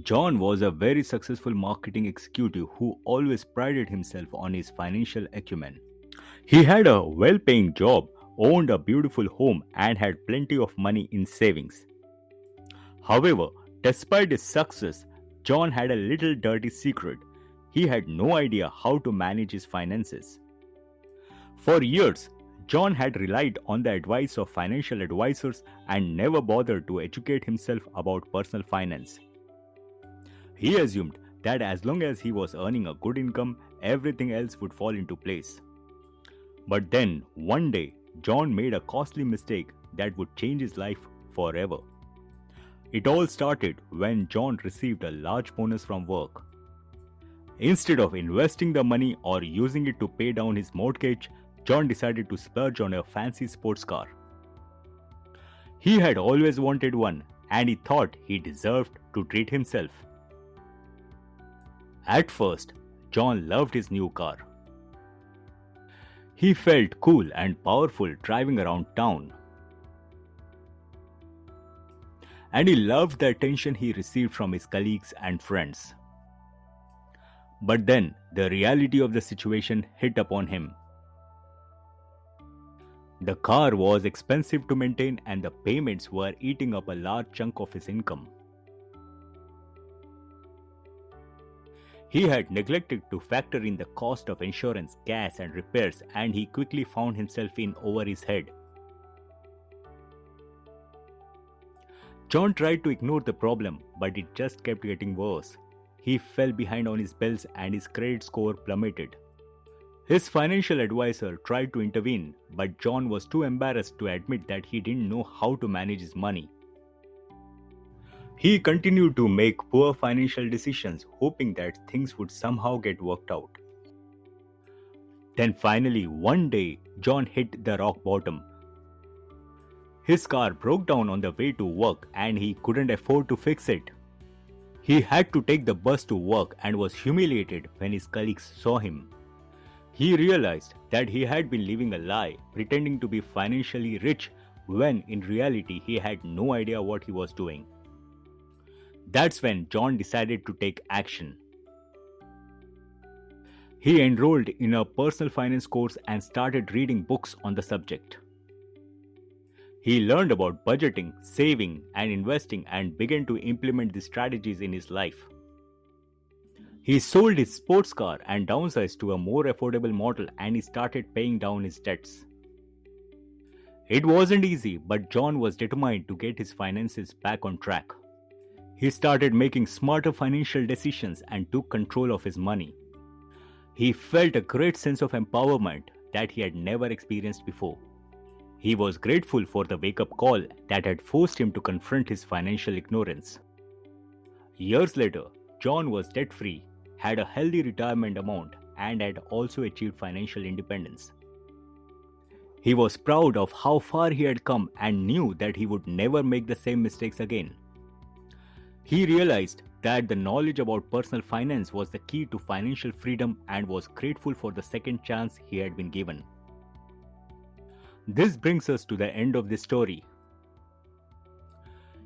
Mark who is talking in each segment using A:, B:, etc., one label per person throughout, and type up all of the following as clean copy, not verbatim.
A: John was a very successful marketing executive who always prided himself on his financial acumen. He had a well paying job, owned a beautiful home, and had plenty of money in savings. However, despite his success, John had a little dirty secret. He had no idea how to manage his finances. For years, John had relied on the advice of financial advisors and never bothered to educate himself about personal finance. He assumed that as long as he was earning a good income, everything else would fall into place. But then, one day, John made a costly mistake that would change his life forever. It all started when John received a large bonus from work. Instead of investing the money or using it to pay down his mortgage, John decided to splurge on a fancy sports car. He had always wanted one and he thought he deserved to treat himself. At first, John loved his new car. He felt cool and powerful driving around town. And he loved the attention he received from his colleagues and friends. But then, the reality of the situation hit upon him. The car was expensive to maintain and the payments were eating up a large chunk of his income. He had neglected to factor in the cost of insurance, gas, and repairs, and he quickly found himself in over his head. John tried to ignore the problem, but it just kept getting worse. He fell behind on his bills and his credit score plummeted. His financial advisor tried to intervene, but John was too embarrassed to admit that he didn't know how to manage his money. He continued to make poor financial decisions, hoping that things would somehow get worked out. Then finally, one day, John hit the rock bottom. His car broke down on the way to work and he couldn't afford to fix it. He had to take the bus to work and was humiliated when his colleagues saw him. He realized that he had been living a lie, pretending to be financially rich when in reality he had no idea what he was doing. That's when John decided to take action. He enrolled in a personal finance course and started reading books on the subject. He learned about budgeting, saving, and investing and began to implement these strategies in his life. He sold his sports car and downsized to a more affordable model and he started paying down his debts. It wasn't easy, but John was determined to get his finances back on track. He started making smarter financial decisions and took control of his money. He felt a great sense of empowerment that he had never experienced before. He was grateful for the wake-up call that had forced him to confront his financial ignorance. Years later, John was debt-free, had a healthy retirement amount, and had also achieved financial independence. He was proud of how far he had come and knew that he would never make the same mistakes again. He realized that the knowledge about personal finance was the key to financial freedom and was grateful for the second chance he had been given. This brings us to the end of this story.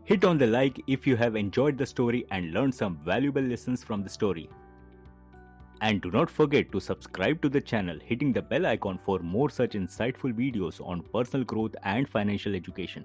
A: Hit on the like if you have enjoyed the story and learned some valuable lessons from the story. And do not forget to subscribe to the channel, hitting the bell icon for more such insightful videos on personal growth and financial education.